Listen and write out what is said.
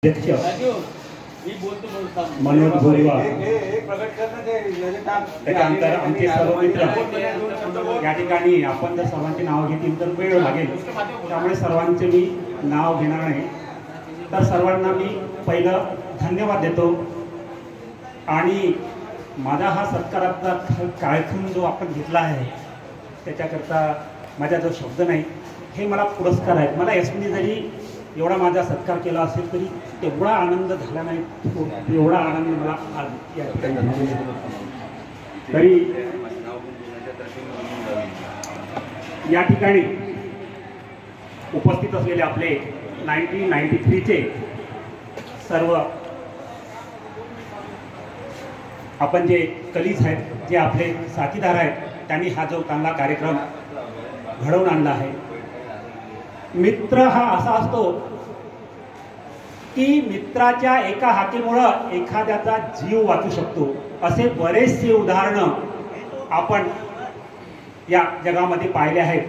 अध्यक्ष मनोज बोरवा त्याच्यानंतर आमचे सर्व मित्र या ठिकाणी आपण जर सर्वांची नाव घेतील तर वेळ लागेल, त्यामुळे सर्वांचे मी नाव घेणार नाही. तर सर्वांना मी पहिलं धन्यवाद देतो आणि माझा हा सत्काराचा काळखून जो आपण घेतला आहे त्याच्याकरता माझा जो शब्द नाही, हे मला पुरस्कार आहेत. मला एसपीने जरी एवढा माझा सत्कार केला असेल तरी तेवढा आनंद झाला नाही, एवढा आनंद मला आज या ठिकाणी. तरी या ठिकाणी उपस्थित असलेले आपले 1993चे सर्व आपण जे कलीग आहेत, जे आपले साथीदार आहेत, त्यांनी हा जो चांगला कार्यक्रम घडवून आणला आहे. मित्र हा असा असतो की मित्राच्या एका हाकेमुळं एखाद्याचा जीव वाचू शकतो. असे बरेचसे उदाहरणं आपण या जगामध्ये पाहिले आहेत.